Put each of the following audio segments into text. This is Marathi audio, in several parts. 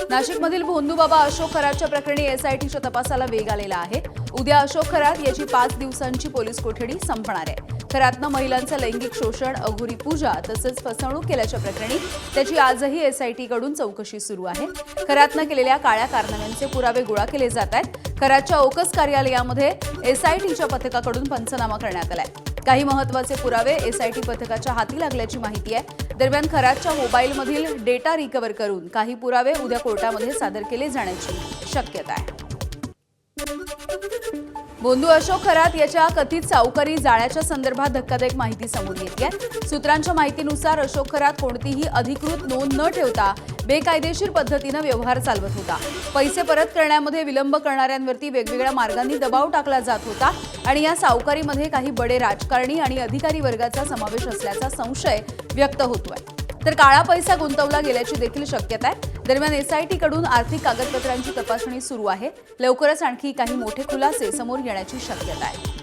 नाशिकमधील भोंदूबाबा अशोक खरातच्या प्रकरणी एसआयटीच्या तपासाला वेग आलेला आहे। उद्या अशोक खरात याची 5 दिवसांची पोलीस कोठडी संपणार आहे। खरातनं महिलांचं लैंगिक शोषण, अघोरी पूजा तसंच फसवणूक केल्याच्या प्रकरणी त्याची आजही एसआयटीकडून चौकशी सुरू आहे। खरातनं केलेल्या काळ्या कारनाम्यांचे पुरावे गोळा केले जात आहेत। खरातच्या ओकस कार्यालयामध्ये एसआयटीच्या पथकाकडून पंचनामा करण्यात आलाय। काही महत्त्वाचे पुरावे एसआयटी पथकाच्या हाती लागल्याची माहिती आहे। दरम्यान खरातच्या मोबाईलमधील डेटा रिकव्हर करून काही पुरावे उद्या कोर्टामध्ये सादर केले जाण्याची शक्यता आहे। भोंदू अशोक खरात याच्या कथित सावकारी जाळ्याच्या संदर्भात धक्कादायक माहिती समोर येते। सूत्रांच्या माहितीनुसार अशोक खरात कोणतीही अधिकृत नोंद न ठेवता बेकायदेशीर पद्धतीने व्यवहार चालवत होता। पैसे परत करण्यामध्ये विलंब करणाऱ्यांवरती वेगवेगळ्या मार्गांनी दबाव टाकला जात होता आणि या सावकारीमध्ये काही बडे राजकारणी आणि अधिकारी वर्गाचा समावेश असल्याचा संशय व्यक्त होतोय। तर काळा पैसा गुंतवला गेल्याची देखील शक्यता आहे। दरम्यान एसआयटीकडून आर्थिक कागदपत्रांची तपासणी सुरू आहे। लवकरच आणखी काही मोठे खुलासे समोर येण्याची शक्यता आहे।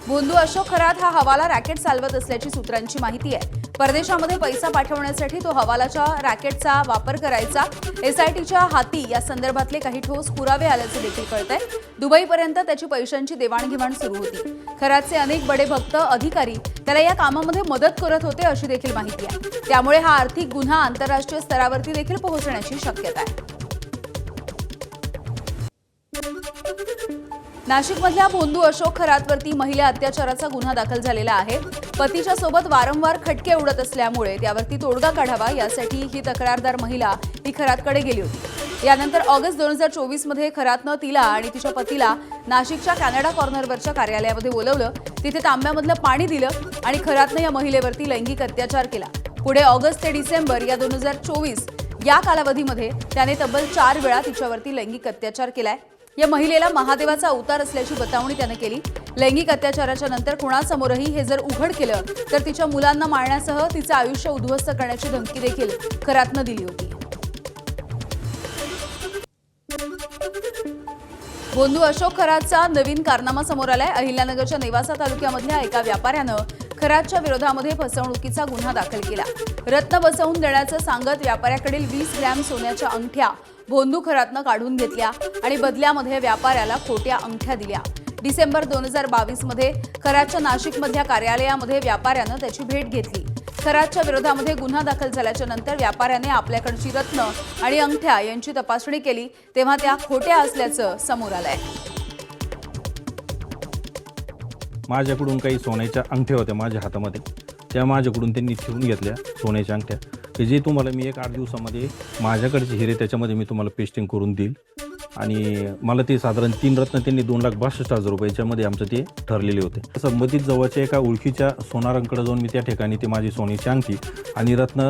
भोंदू अशोक खरात हा हवाला रॅकेट चालवत असल्याची सूत्रांची माहिती आहे। परदेशामध्ये पैसा पाठवण्यासाठी तो हवालाच्या रॅकेटचा वापर करायचा। एसआयटीच्या हाती या संदर्भातले काही ठोस पुरावे आल्याचे देखील कळतंय। दुबईपर्यंत त्याची पैशांची देवाणघेवाण सुरू होती। खरातचे अनेक बडे भक्त अधिकारी त्याला या कामामध्ये मदत करत होते अशी देखील माहिती आहे। त्यामुळे हा आर्थिक गुन्हा आंतरराष्ट्रीय स्तरावरती देखील पोहोचण्याची शक्यता आहे। नाशिकमधल्या भोंदू अशोक खरातवरती महिला अत्याचाराचा गुन्हा दाखल झालेला आहे। पतीच्या सोबत वारंवार खटके उडत असल्यामुळे त्यावरती तोडगा काढावा यासाठी ही तक्रारदार महिला ही खरातकडे गेली होती। यानंतर ऑगस्ट 2024 मध्ये खरातनं तिला आणि तिच्या पतीला नाशिकच्या कॅनडा कॉर्नरवरच्या कार्यालयामध्ये बोलवलं। तिथे तांब्यामधलं पाणी दिलं आणि खरातनं या महिलेवरती लैंगिक अत्याचार केला। पुढे ऑगस्ट ते डिसेंबर या 2024 या कालावधीमध्ये त्याने तब्बल 4 वेळा तिच्यावरती लैंगिक अत्याचार केलाय। या महिलेला महादेवाचा अवतार असल्याची बतावणी त्याने केली। लैंगिक अत्याचाराच्या नंतर कुणासमोरही हे जर उघड केलं तर तिच्या मुलांना मारण्यासह तिचं आयुष्य उद्ध्वस्त करण्याची धमकी देखील खरातनं दिली होती। भोंदू अशोक खरातचा नवीन कारनामा समोर आलाय। अहिल्यानगरच्या नेवासा तालुक्यामधल्या एका व्यापाऱ्यानं खरातच्या विरोधामध्ये फसवणुकीचा गुन्हा दाखल केला। रत्न बसवून देण्याचं सांगत व्यापाऱ्याकडील 20 ग्रॅम सोन्याच्या अंगठ्या भोंदू खरातनं काढून घेतल्या आणि बदल्यामध्ये व्यापाऱ्याला खोट्या अंगठ्या दिल्या। डिसेंबर 2022 मध्ये खरातच्या नाशिकमधल्या कार्यालयामध्ये व्यापाऱ्यानं त्याची भेट घेतली। खरातच्या विरोधामध्ये गुन्हा दाखल झाल्याच्या नंतर व्यापाऱ्याने आपल्याकडची रत्न आणि अंगठ्या यांची तपासणी केली तेव्हा त्या खोट्या असल्याचं समोर आलंय। माझ्याकडून काही सोन्याच्या अंगठ्या होत्या माझ्या हातामध्ये, त्या माझ्याकडून त्यांनी ठेवून घेतल्या सोन्याच्या अंगठ्या, की जे तुम्हाला मी 1-8 दिवसामध्ये माझ्याकडचे हिरे त्याच्यामध्ये मी तुम्हाला पेस्टिंग करून देईल। आणि मला ते साधारण 3 रत्न त्यांनी 2,62,000 रुपयाच्यामध्ये आमचं ते ठरलेले होते। संबंधित जवळच्या एका ओळखीच्या सोनारांकडे जाऊन मी त्या ठिकाणी ते माझी सोन्याची अंगठी आणि रत्न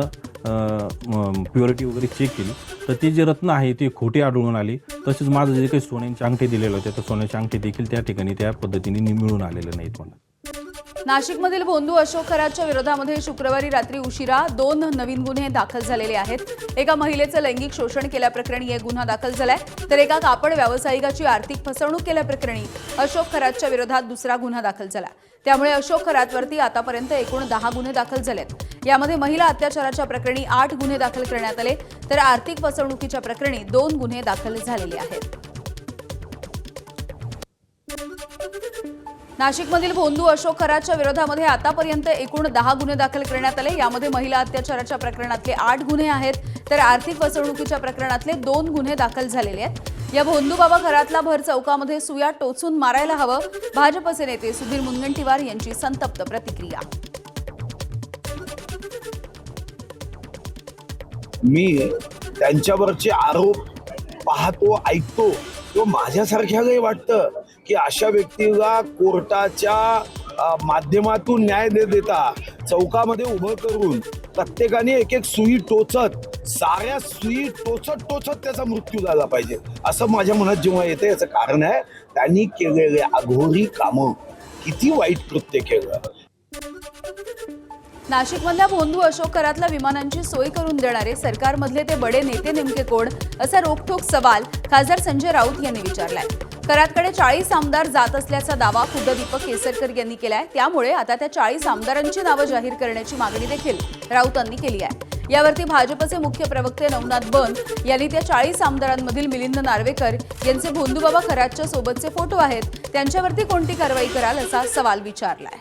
प्युरिटी वगैरे चेक केली, तर ते जे रत्न आहे ते खोटे आढळून आले। तसेच माझं जे काही सोन्याचे अंगठे दिलेले होते तर सोन्याचे अंगठे देखील त्या ठिकाणी त्या पद्धतीने मिळून आलेले नाहीत मला। नाशिकमधील भोंदू अशोक खरातच्या विरोधामध्ये शुक्रवारी रात्री उशिरा 2 नवीन गुन्हे दाखल झालेले आहेत। एका महिलेचं लैंगिक शोषण केल्याप्रकरणी एक गुन्हा दाखल झालाय, तर एका कापड व्यावसायिकाची आर्थिक फसवणूक केल्याप्रकरणी अशोक खरातच्या विरोधात दुसरा गुन्हा दाखल झाला। त्यामुळे अशोक खरातवरती आतापर्यंत एकूण 10 गुन्हे दाखल झालेत। यामध्ये महिला अत्याचाराच्या प्रकरणी 8 गुन्हे दाखल करण्यात आले, तर आर्थिक फसवणुकीच्या प्रकरणी 2 गुन्हे दाखल झालेले आहेत। नाशिकमधील भोंदू अशोक खरातच्या विरोधामध्ये आतापर्यंत एकूण 10 गुन्हे दाखल करण्यात आले। यामध्ये महिला अत्याचाराच्या प्रकरणातले 8 गुन्हे आहेत, तर आर्थिक फसवणुकीच्या प्रकरणातले 2 गुन्हे दाखल झालेले आहेत। या भोंदूबाबा खरातला भर चौकामध्ये सुया टोचून मारायला हवं, भाजपचे नेते सुधीर मुनगंटीवार यांची संतप्त प्रतिक्रिया। मी त्यांच्यावरचे आरोप पाहतो, ऐकतो, तो माझ्यासारख्यालाही वाटतं की अशा व्यक्तीला कोर्टाच्या माध्यमातून न्याय देता चौकामध्ये उभं करून प्रत्येकाने एक सुई टोचत, साऱ्या सुई टोचत त्याचा मृत्यू झाला पाहिजे असं माझ्या मनात जेव्हा येतं। याचं कारण आहे त्यांनी केलेले अघोरी कामं, किती वाईट कृत्य केलं। नाशिकमधल्या भोंदू अशोक खरातला विमानांची सोय करून देणारे सरकारमधले ते बडे नेते नेमके कोण, असा रोखठोक सवाल खासदार संजय राऊत यांनी विचारलाय। खरातकडे 40 आमदार जात असल्याचा दावा खुद्द दीपक केसरकर यांनी केलाय। त्यामुळे आता त्या 40 आमदारांची नावं जाहीर करण्याची मागणी देखील राऊतांनी केली आहे। यावरती भाजपचे मुख्य प्रवक्ते नवनाथ बन यांनी त्या 40 आमदारांमधील मिलिंद नार्वेकर यांचे भोंदूबाबा खरातच्या सोबतचे फोटो आहेत, त्यांच्यावरती कोणती कारवाई कराल असा सवाल विचारलाय.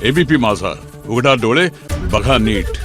एबीपी माझा, उघडा डोळे बघा नीट.